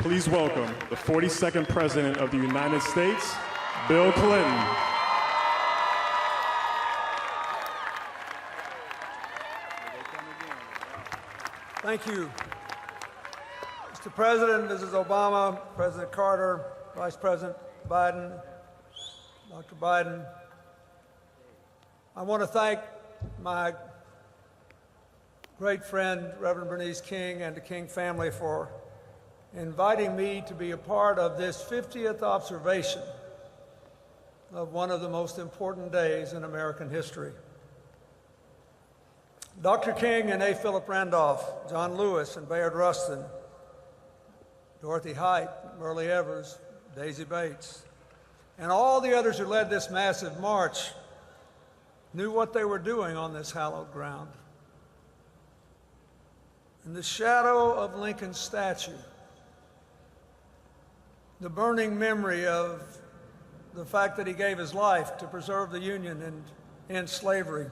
Please welcome the 42nd President of the United States, Bill Clinton. Thank you. Mr. President, Mrs. Obama, President Carter, Vice President Biden, Dr. Biden, I want to thank my great friend, Reverend Bernice King, and the King family for inviting me to be a part of this 50th observation of one of the most important days in American history. Dr. King and A. Philip Randolph, John Lewis and Bayard Rustin, Dorothy Height, Myrlie Evers, Daisy Bates, and all the others who led this massive march knew what they were doing on this hallowed ground. In the shadow of Lincoln's statue, the burning memory of the fact that he gave his life to preserve the Union and end slavery,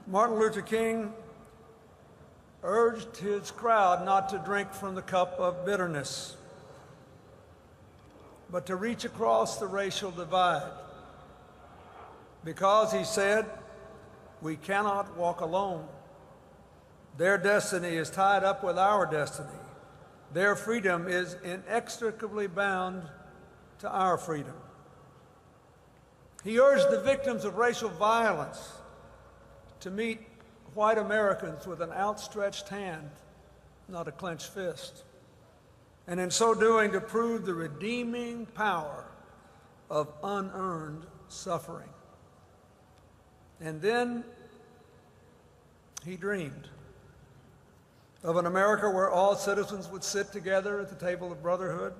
Martin Luther King urged his crowd not to drink from the cup of bitterness, but to reach across the racial divide. Because, he said, we cannot walk alone. Their destiny is tied up with our destiny. Their freedom is inextricably bound to our freedom. He urged the victims of racial violence to meet white Americans with an outstretched hand, not a clenched fist, and in so doing to prove the redeeming power of unearned suffering. And then he dreamed of an America where all citizens would sit together at the table of brotherhood,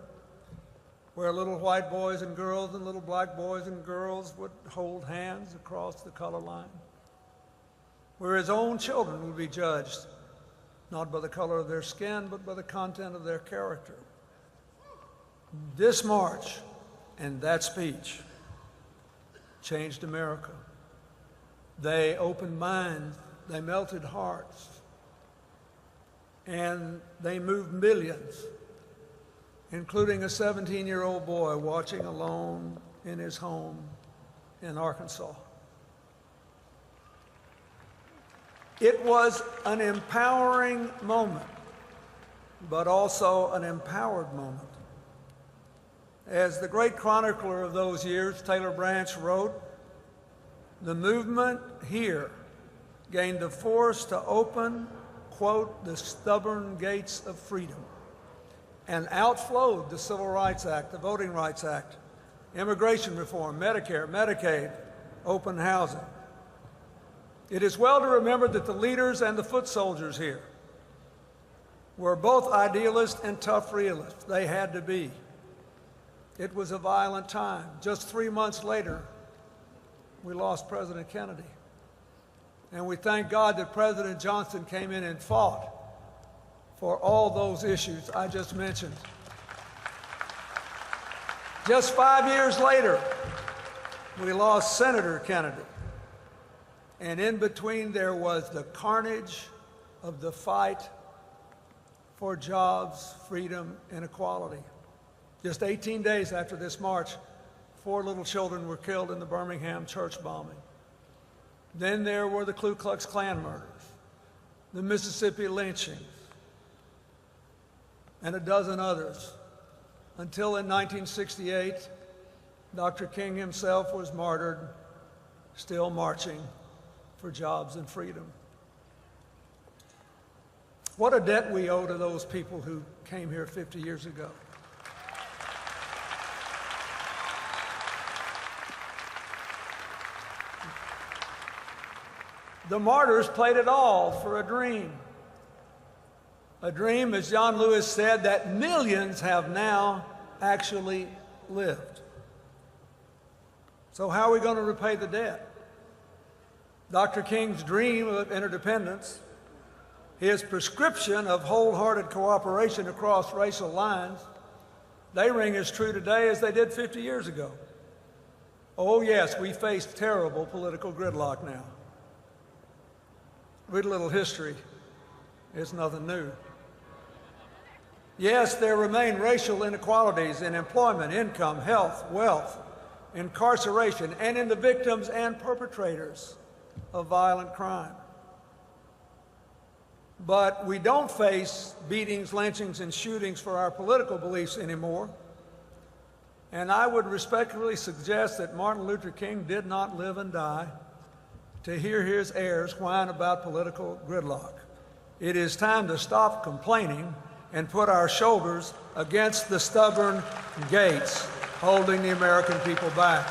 where little white boys and girls and little black boys and girls would hold hands across the color line, where his own children would be judged not by the color of their skin, but by the content of their character. This march and that speech changed America. They opened minds, they melted hearts, and they moved millions, including a 17-year-old boy watching alone in his home in Arkansas. It was an empowering moment, but also an empowered moment. As the great chronicler of those years, Taylor Branch, wrote, the movement here gained the force to open, quote, the stubborn gates of freedom, and outflowed the Civil Rights Act, the Voting Rights Act, immigration reform, Medicare, Medicaid, open housing. It is well to remember that the leaders and the foot soldiers here were both idealists and tough realists. They had to be. It was a violent time. Just 3 months later, we lost President Kennedy. And we thank God that President Johnson came in and fought for all those issues I just mentioned. Just 5 years later, we lost Senator Kennedy. And in between there was the carnage of the fight for jobs, freedom, and equality. Just 18 days after this march, 4 little children were killed in the Birmingham church bombing. Then there were the Ku Klux Klan murders, the Mississippi lynchings, and a dozen others, until in 1968, Dr. King himself was martyred, still marching for jobs and freedom. What a debt we owe to those people who came here 50 years ago. The martyrs played it all for a dream. A dream, as John Lewis said, that millions have now actually lived. So how are we going to repay the debt? Dr. King's dream of interdependence, his prescription of wholehearted cooperation across racial lines, they ring as true today as they did 50 years ago. Oh yes, we face terrible political gridlock now. Read a little history. It's nothing new. Yes, there remain racial inequalities in employment, income, health, wealth, incarceration, and in the victims and perpetrators of violent crime. But we don't face beatings, lynchings, and shootings for our political beliefs anymore. And I would respectfully suggest that Martin Luther King did not live and die to hear his heirs whine about political gridlock. It is time to stop complaining and put our shoulders against the stubborn gates holding the American people back.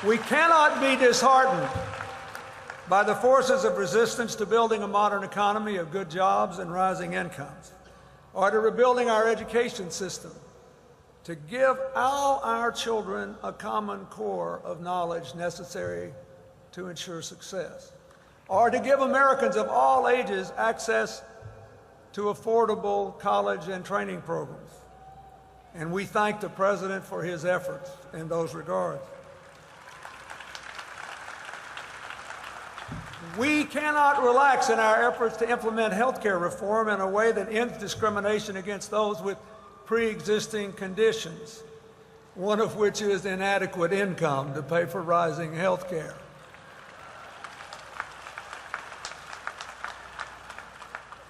We cannot be disheartened by the forces of resistance to building a modern economy of good jobs and rising incomes, or to rebuilding our education system, to give all our children a common core of knowledge necessary to ensure success, or to give Americans of all ages access to affordable college and training programs. And we thank the President for his efforts in those regards. We cannot relax in our efforts to implement health care reform in a way that ends discrimination against those with pre-existing conditions, one of which is inadequate income to pay for rising health care.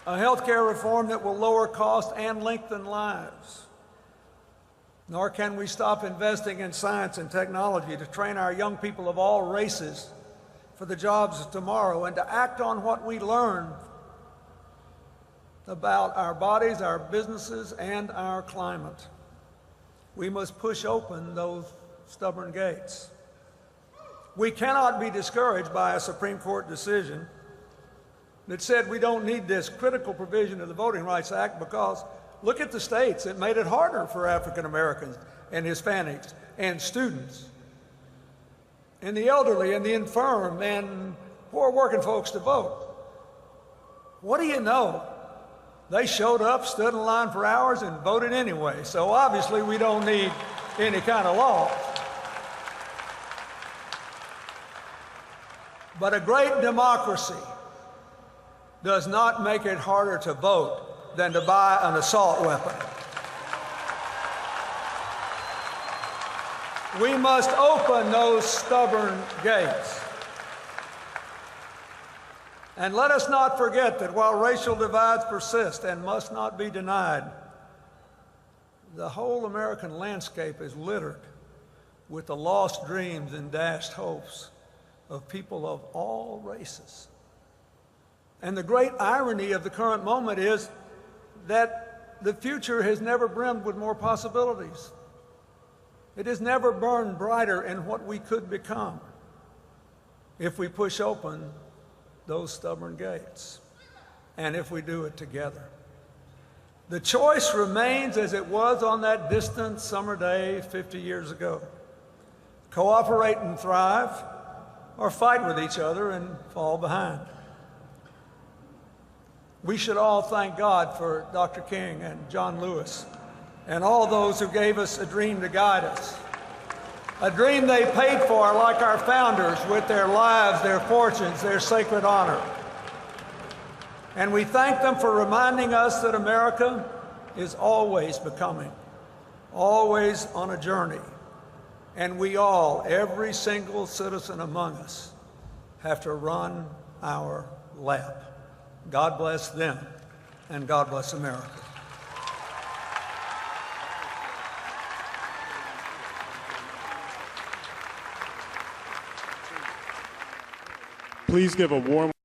A health care reform that will lower costs and lengthen lives. Nor can we stop investing in science and technology to train our young people of all races for the jobs of tomorrow and to act on what we learn about our bodies, our businesses, and our climate. We must push open those stubborn gates. We cannot be discouraged by a Supreme Court decision that said we don't need this critical provision of the Voting Rights Act because look at the states. It made it harder for African Americans and Hispanics and students and the elderly and the infirm and poor working folks to vote. What do you know? They showed up, stood in line for hours, and voted anyway. So obviously we don't need any kind of law. But a great democracy does not make it harder to vote than to buy an assault weapon. We must open those stubborn gates. And let us not forget that while racial divides persist and must not be denied, the whole American landscape is littered with the lost dreams and dashed hopes of people of all races. And the great irony of the current moment is that the future has never brimmed with more possibilities. It has never burned brighter in what we could become if we push open those stubborn gates, and if we do it together. The choice remains as it was on that distant summer day 50 years ago. Cooperate and thrive, or fight with each other and fall behind. We should all thank God for Dr. King and John Lewis and all those who gave us a dream to guide us. A dream they paid for, like our founders, with their lives, their fortunes, their sacred honor. And we thank them for reminding us that America is always becoming, always on a journey. And we all, every single citizen among us, have to run our lap. God bless them, and God bless America. Please give a warm